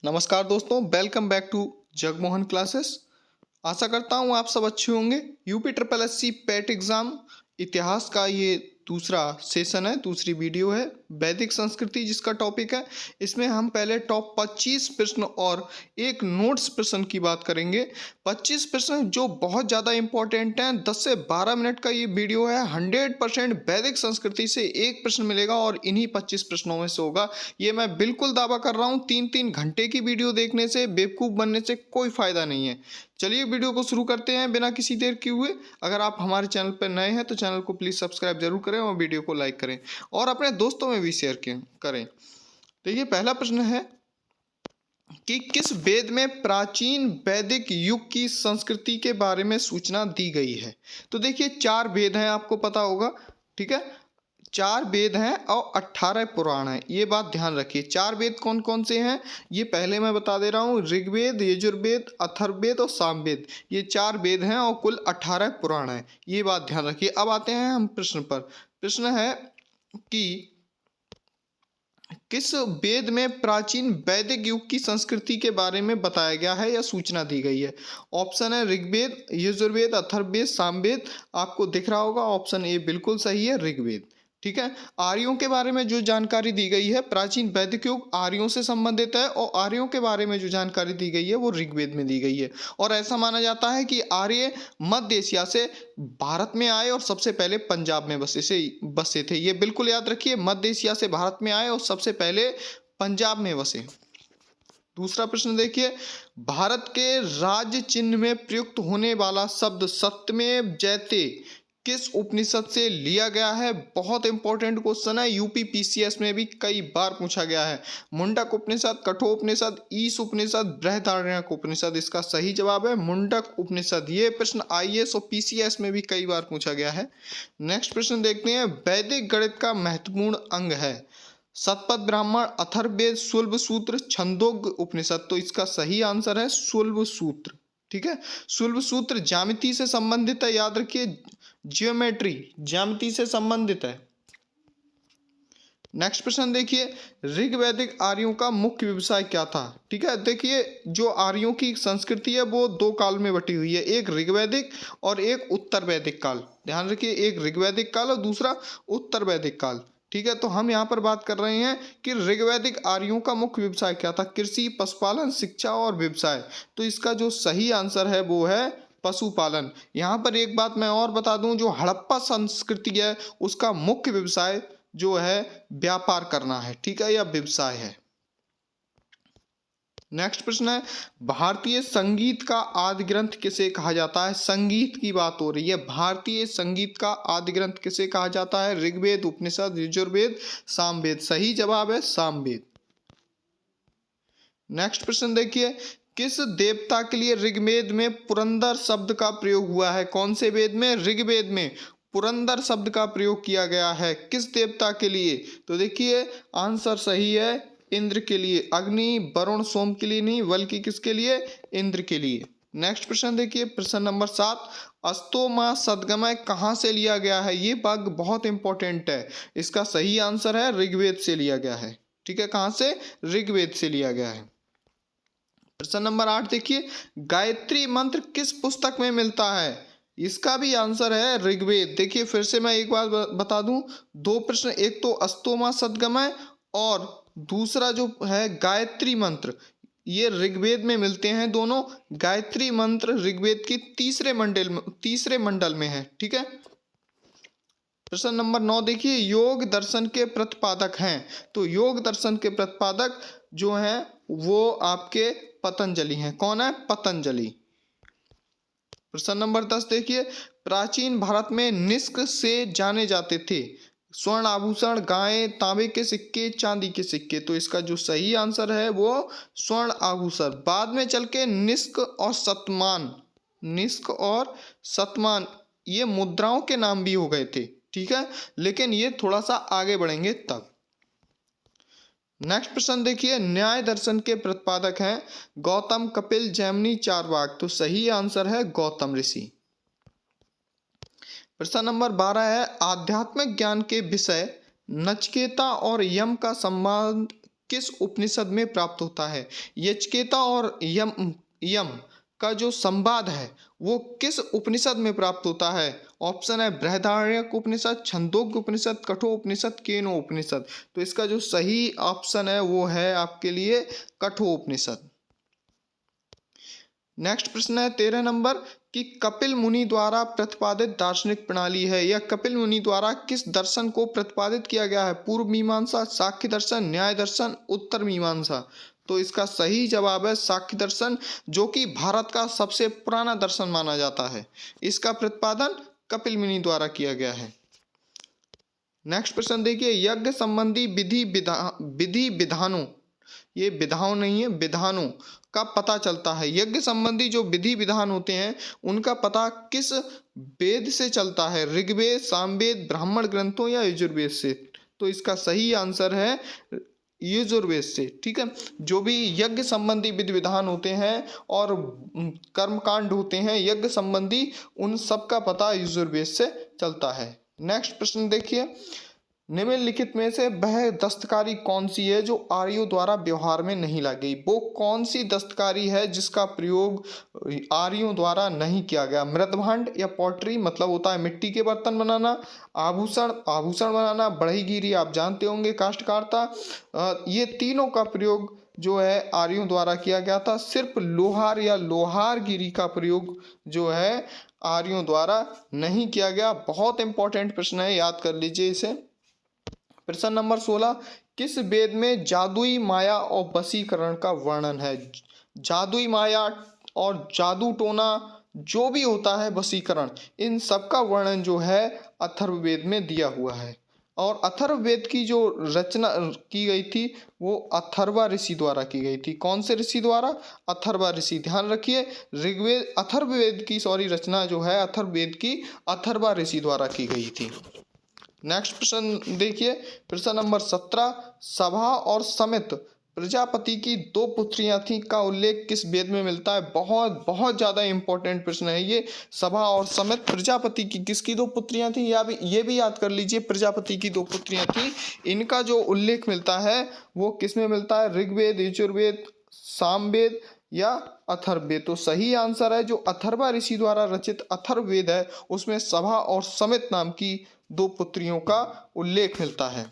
नमस्कार दोस्तों, welcome back to Jagmohan classes. आशा करता हूँ आप सब अच्छे होंगे। UP triple SC PET exam इतिहास का ये दूसरा सेशन है, दूसरी वीडियो है। वैदिक संस्कृति जिसका टॉपिक है, इसमें हम पहले टॉप 25 प्रश्न और एक नोट्स प्रश्न की बात करेंगे। 25 प्रश्न जो बहुत ज़्यादा इंपॉर्टेंट हैं। 10 से 12 मिनट का ये वीडियो है। 100% वैदिक संस्कृति से एक प्रश्न मिलेगा और इन्हीं 25 प्रश्नों में से होगा। ये मैं बिल्कुल दावा कर रहा हूँ। 3-3 घंटे की वीडियो देखने से, बेवकूफ़ बनने से कोई फ़ायदा नहीं है। चलिए वीडियो को शुरू करते हैं बिना किसी देर किए हुए। अगर आप हमारे चैनल पर नए हैं तो चैनल को प्लीज़ सब्सक्राइब जरूर करें और वीडियो को लाइक करें और अपने दोस्तों में भी शेयर करें। देखिए, पहला प्रश्न है कि किस वेद में प्राचीन वैदिक युग की संस्कृति के बारे में सूचना दी गई है। तो देखिए, 4 वेद हैं, आपको पता होगा, ठीक है। 4 वेद हैं और 18 पुराण हैं। ये बात ध्यान रखिए। 4 वेद कौन कौन से हैं ये पहले मैं बता दे रहा हूँ। ऋग्वेद, यजुर्वेद, अथर्ववेद और सामवेद, ये 4 वेद हैं और कुल 18 पुराण हैं। ये बात ध्यान रखिए। अब आते हैं हम प्रश्न पर। प्रश्न है कि किस वेद में प्राचीन वैदिक युग की संस्कृति के बारे में बताया गया है या सूचना दी गई है। ऑप्शन है ऋग्वेद, यजुर्वेद, अथर्ववेद, सामवेद। आपको दिख रहा होगा ऑप्शन ए बिल्कुल सही है, ऋग्वेद, ठीक है। आर्यों के बारे में जो जानकारी दी गई है, प्राचीन वैदिक युग आर्यों से संबंधित है और आर्यों के बारे में जो जानकारी दी गई है वो ऋग्वेद में दी गई है। और ऐसा माना जाता है कि आर्य मध्य एशिया से भारत में आए और सबसे पहले पंजाब में बसे थे। ये बिल्कुल याद रखिए, मध्य एशिया से भारत में आए और सबसे पहले पंजाब में बसे। दूसरा प्रश्न देखिए, भारत के राज्य चिन्ह में प्रयुक्त होने वाला शब्द सत्यमेव जयते किस उपनिषद से लिया गया है। बहुत इंपॉर्टेंट क्वेश्चन है, यूपी पीसीएस में भी कई बार पूछा गया है। मुंडक उपनिषद, कठोपनिषद, ईश उपनिषद, बृहदारण्यक उपनिषद। इसका सही जवाब है मुंडक उपनिषद। ये प्रश्न आईएएस और पीसीएस में भी कई बार पूछा गया है। नेक्स्ट प्रश्न देखते हैं, वैदिक गणित का महत्वपूर्ण अंग है शतपथ ब्राह्मण, अथर्ववेद, शुल्ब सूत्र, छंदोग्य उपनिषद। तो इसका सही आंसर है शुल्ब सूत्र, ठीक है। शुल्ब सूत्र ज्यामिति से संबंधित है, याद रखिए, ज्योमेट्री, ज्यामिति से संबंधित है। नेक्स्ट प्रश्न देखिए, ऋग्वैदिक आर्यों का मुख्य व्यवसाय क्या था। ठीक है, देखिए, जो आर्यों की संस्कृति है वो 2 काल में बटी हुई है, एक ऋग्वैदिक और एक उत्तर वैदिक काल। ध्यान रखिए, एक ऋग्वैदिक काल और दूसरा उत्तर वैदिक काल, ठीक है। तो हम यहाँ पर बात कर रहे हैं कि ऋग्वैदिक आर्यों का मुख्य व्यवसाय क्या था। कृषि, पशुपालन, शिक्षा और व्यवसाय। तो इसका जो सही आंसर है वो है पशुपालन। यहाँ पर एक बात मैं और बता दूं, जो हड़प्पा संस्कृति है उसका मुख्य व्यवसाय जो है व्यापार करना है, ठीक है, या व्यवसाय है। नेक्स्ट प्रश्न है, भारतीय संगीत का आदि ग्रंथ किसे कहा जाता है। संगीत की बात हो रही है, भारतीय संगीत का आदि ग्रंथ किसे कहा जाता है। ऋग्वेद, उपनिषद, यजुर्वेद, सामवेद। सही जवाब है सामवेद। नेक्स्ट प्रश्न देखिए, किस देवता के लिए ऋग्वेद में पुरंदर शब्द का प्रयोग हुआ है। कौन से वेद में। ऋग्वेद में पुरंदर शब्द का प्रयोग किया गया है, किस देवता के लिए। तो देखिए, आंसर सही है इंद्र के लिए। अग्नि, वरुण, सोम के लिए नहीं, बल्कि किसके लिए, इंद्र के लिए। नेक्स्ट प्रश्न देखिए, प्रश्न नंबर 7, अस्तो मां सदगमय कहाँ से लिया गया है। ये भाग बहुत इंपॉर्टेंट है। इसका सही आंसर है ऋग्वेद से लिया गया है, ठीक है। कहाँ से, ऋग्वेद से लिया गया है। प्रश्न नंबर 8 देखिए, गायत्री मंत्र किस पुस्तक में मिलता है। इसका भी आंसर है ऋग्वेद। देखिए, फिर से मैं एक बार बता दूं, 2 प्रश्न, एक तो अस्तोमा सदगमय और दूसरा जो है गायत्री मंत्र, ये ऋग्वेद में मिलते हैं दोनों। गायत्री मंत्र ऋग्वेद की तीसरे मंडल में है, ठीक है। प्रश्न नंबर 9 देखिए, योग दर्शन के प्रतिपादक हैं। तो योग दर्शन के प्रतिपादक जो हैं वो आपके पतंजलि हैं। कौन है, पतंजलि। प्रश्न नंबर 10 देखिए, प्राचीन भारत में निष्क से जाने जाते थे स्वर्ण आभूषण, गाय, तांबे के सिक्के, चांदी के सिक्के। तो इसका जो सही आंसर है वो स्वर्ण आभूषण। बाद में चल के निष्क और शतमान ये मुद्राओं के नाम भी हो गए थे, ठीक है, लेकिन ये थोड़ा सा आगे बढ़ेंगे तब। नेक्स्ट प्रश्न देखिए, न्याय दर्शन के प्रतिपादक हैं गौतम, कपिल, जैमिनी, चारवाक। तो सही आंसर है गौतम ऋषि। प्रश्न नंबर 12 है, आध्यात्मिक ज्ञान के विषय नचिकेता और यम का संबंध किस उपनिषद में प्राप्त होता है? यज्ञकेता और यम का जो संवाद है वो किस उपनिषद में प्राप्त होता है? ऑप्शन है बृहदारण्यक उपनिषद, छंदोग्य उपनिषद, कठोर उपनिषद, केनो उपनिषद। तो इसका जो सही ऑप्शन है वो है आपके लिए कठोर उपनिषद। नेक्स्ट प्रश्न है 13 नंबर कि कपिल मुनि द्वारा प्रतिपादित दार्शनिक प्रणाली है, या कपिल मुनि द्वारा किस दर्शन को प्रतिपादित किया गया है? पूर्व मीमांसा, सांख्य दर्शन, न्याय दर्शन, उत्तर मीमांसा। तो इसका सही जवाब है सांख्य दर्शन, जो कि भारत का सबसे पुराना दर्शन माना जाता है। इसका प्रतिपादन कपिल मुनि द्वारा किया गया है। नेक्स्ट प्रश्न देखिए, यज्ञ संबंधी विधि विधानों, ये विधाओं नहीं है, विधानों का पता चलता है। यज्ञ संबंधी जो विधि विधान होते हैं उनका पता किस वेद से चलता है? ऋग्वेद, सामवेद, ब्राह्मण ग्रंथों या यजुर्वेद से? तो इसका सही आंसर है यजुर्वेद से। ठीक है, जो भी यज्ञ संबंधी विधि विधान होते हैं और कर्मकांड होते हैं यज्ञ संबंधी, उन सब का पता यजुर्वेद से चलता है। नेक्स्ट प्रश्न देखिए, निम्नलिखित में से वह दस्तकारी कौन सी है जो आर्यों द्वारा व्यवहार में नहीं लाई गई? वो कौन सी दस्तकारी है जिसका प्रयोग आर्यों द्वारा नहीं किया गया? मृदभांड या पॉटरी, मतलब होता है मिट्टी के बर्तन बनाना, आभूषण बनाना, बढ़ईगिरी आप जानते होंगे, काष्ठकारता, ये तीनों का प्रयोग जो है आर्यों द्वारा किया गया था। सिर्फ लोहार या लोहारगिरी का प्रयोग जो है आर्यों द्वारा नहीं किया गया। बहुत इंपॉर्टेंट प्रश्न है, याद कर लीजिए इसे। प्रश्न नंबर 16, किस वेद में जादुई माया और वशीकरण का वर्णन है? जादुई माया और जादू टोना जो भी होता है, वशीकरण, इन सब का वर्णन जो है अथर्ववेद में दिया हुआ है। और अथर्ववेद की जो रचना की गई थी वो अथर्वा ऋषि द्वारा की गई थी। कौन से ऋषि द्वारा? अथर्वा ऋषि। ध्यान रखिए, अथर्ववेद की रचना जो है अथर्ववेद की अथर्वा ऋषि द्वारा की गई थी। नेक्स्ट प्रश्न देखिए, प्रश्न नंबर 17, सभा और समित प्रजापति की 2 पुत्रियां थीं का उल्लेख किस वेद में मिलता है? बहुत बहुत ज्यादा इंपॉर्टेंट प्रश्न है ये। सभा और समित प्रजापति की किसकी 2 पुत्रियां थीं, या ये भी याद कर लीजिए, प्रजापति की 2 पुत्रियां थीं। इनका जो उल्लेख मिलता है वो किस में मिलता है? ऋग्वेद, यजुर्वेद, सामवेद या अथर्ववेद। तो सही आंसर है जो अथर्वा ऋषि द्वारा रचित अथर्ववेद है, उसमें सभा और समित नाम की 2 पुत्रियों का उल्लेख मिलता है।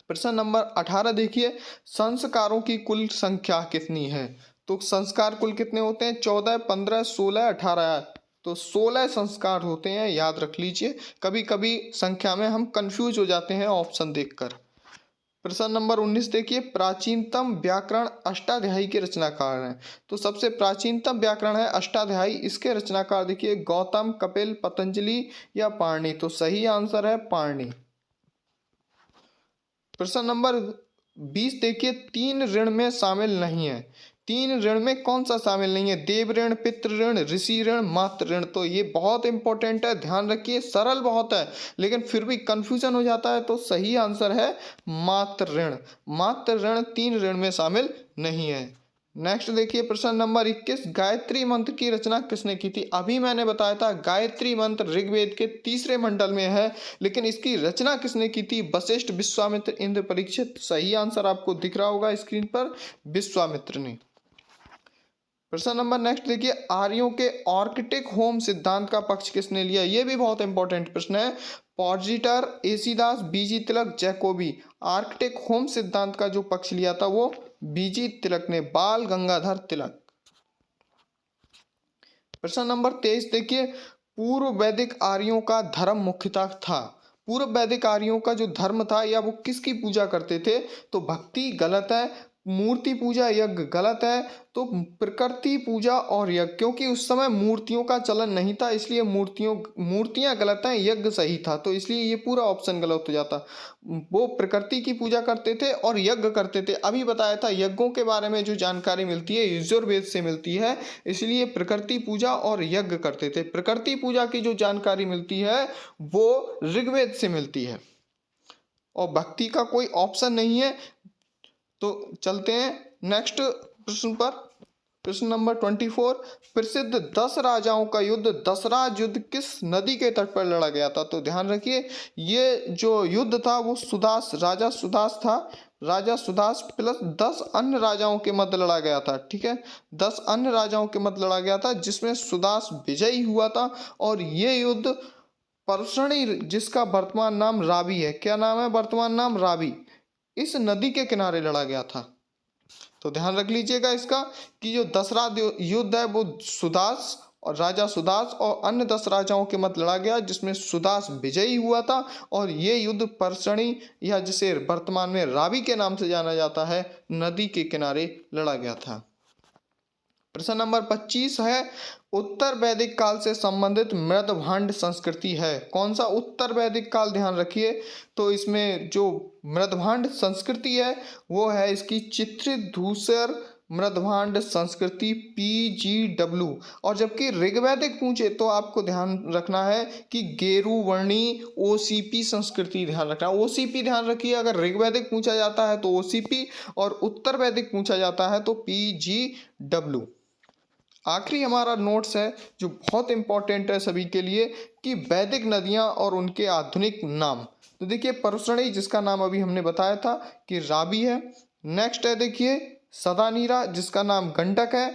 प्रश्न नंबर 18 देखिए, संस्कारों की कुल संख्या कितनी है? तो संस्कार कुल कितने होते हैं? 14, 15, 16, 18। तो 16 संस्कार होते हैं, याद रख लीजिए। कभी कभी संख्या में हम कंफ्यूज हो जाते हैं ऑप्शन देखकर। प्रश्न नंबर 19 देखिए, प्राचीनतम व्याकरण अष्टाध्यायी के रचनाकार हैं। तो सबसे प्राचीनतम व्याकरण है अष्टाध्यायी, इसके रचनाकार देखिए गौतम, कपिल, पतंजलि या पाणिनि। तो सही आंसर है पाणिनि। प्रश्न नंबर 20 देखिए, 3 ऋण में शामिल नहीं है। 3 ऋण में कौन सा शामिल नहीं है? देव ऋण, पितृ ऋण, ऋषि ऋण, मातृ ऋण। तो ये बहुत इंपॉर्टेंट है, ध्यान रखिए। सरल बहुत है लेकिन फिर भी कंफ्यूजन हो जाता है। तो सही आंसर है मातृ ऋण। मातृ ऋण 3 ऋण में शामिल नहीं है। नेक्स्ट देखिए, प्रश्न नंबर 21, गायत्री मंत्र की रचना किसने की थी? अभी मैंने बताया था गायत्री मंत्र ऋग्वेद के 3रे मंडल में है, लेकिन इसकी रचना किसने की थी? वशिष्ठ, विश्वामित्र, इंद्र, परीक्षित। सही आंसर आपको दिख रहा होगा स्क्रीन पर, विश्वामित्र ने। प्रश्न नंबर नेक्स्ट देखिए, आर्यों के आर्किटिक होम सिद्धांत का पक्ष किसने लिया? यह भी बहुत इंपॉर्टेंट प्रश्न है। पॉर्जिटर, एसीदास, बीजी तिलक, जैकोबी। आर्किटिक होम सिद्धांत का जो पक्ष लिया था वो बीजी तिलक ने, बाल गंगाधर तिलक। प्रश्न नंबर 23 देखिए, पूर्व वैदिक आर्यों का धर्म मुख्यतः था। पूर्व वैदिक आर्यों का जो धर्म था या वो किसकी पूजा करते थे? तो भक्ति गलत है, मूर्ति पूजा यज्ञ गलत है, तो प्रकृति पूजा और यज्ञ, क्योंकि उस समय मूर्तियों का चलन नहीं था इसलिए मूर्तियां गलत हैं, यज्ञ सही था। तो इसलिए ये पूरा ऑप्शन गलत हो जाता। वो प्रकृति की पूजा करते थे और यज्ञ करते थे। अभी बताया था यज्ञों के बारे में जो जानकारी मिलती है यजुर्वेद से मिलती है, इसलिए प्रकृति पूजा और यज्ञ करते थे। प्रकृति पूजा की जो जानकारी मिलती है वो ऋग्वेद से मिलती है और भक्ति का कोई ऑप्शन नहीं है। तो चलते हैं नेक्स्ट प्रश्न पर। प्रश्न नंबर 24, प्रसिद्ध 10 राजाओं का युद्ध दशराज युद्ध किस नदी के तट पर लड़ा गया था? तो ध्यान रखिए, ये जो युद्ध था वो राजा सुदास था, राजा सुदास प्लस 10 अन्य राजाओं के मध्य लड़ा गया था। ठीक है, 10 अन्य राजाओं के मध्य लड़ा गया था, जिसमें सुदास विजयी हुआ था। और ये युद्ध परसणी, जिसका वर्तमान नाम रावी है, क्या नाम है वर्तमान नाम? रावी, इस नदी के किनारे लड़ा गया था। तो ध्यान रख लीजिएगा इसका कि जो 10वां युद्ध है वो सुदास और राजा सुदास और अन्य 10 राजाओं के मध्य लड़ा गया, जिसमें सुदास विजयी हुआ था। और ये युद्ध परसणी, या जिसे वर्तमान में रावी के नाम से जाना जाता है, नदी के किनारे लड़ा गया था। प्रश्न नंबर 25 है, उत्तर वैदिक काल से संबंधित मृदभांड संस्कृति है। कौन सा उत्तर वैदिक काल? ध्यान रखिए, तो इसमें जो मृदभांड संस्कृति है वो है इसकी चित्रित धूसर मृदभांड संस्कृति PGW। और जबकि ऋग्वैदिक पूछे तो आपको ध्यान रखना है कि गेरुवर्णी OCP संस्कृति ध्यान रखना। OCP ध्यान रखिए, अगर ऋग्वैदिक पूछा जाता है तो OCP और उत्तर वैदिक पूछा जाता है तो PGW। आखिरी हमारा नोट्स है जो बहुत इंपॉर्टेंट है सभी के लिए, कि वैदिक नदियां और उनके आधुनिक नाम। तो देखिए परसणी, जिसका नाम अभी हमने बताया था कि रावी है। नेक्स्ट है देखिए सदानीरा, जिसका नाम गंडक है।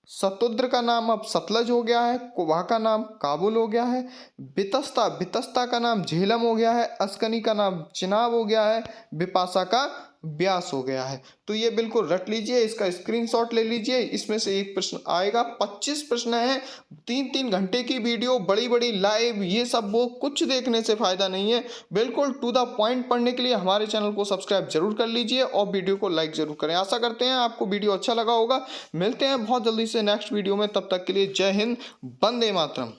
शतुद्र का नाम अब सतलज हो गया है। कुबा का नाम काबुल हो गया है। बितस्ता का नाम झेलम हो गया है। अस्कनी का नाम चिनाब हो गया है। बिपाशा का ब्यास हो गया है। तो ये बिल्कुल रट लीजिए, इसका स्क्रीनशॉट ले लीजिए। इसमें से एक प्रश्न आएगा। 25 प्रश्न है, 3-3 घंटे की वीडियो, बड़ी बड़ी लाइव, ये सब वो कुछ देखने से फायदा नहीं है। बिल्कुल टू द पॉइंट पढ़ने के लिए हमारे चैनल को सब्सक्राइब जरूर कर लीजिए और वीडियो को लाइक जरूर करें। आशा करते हैं आपको वीडियो अच्छा लगा होगा। मिलते हैं बहुत जल्दी से नेक्स्ट वीडियो में, तब तक के लिए जय हिंद, वंदे मातरम।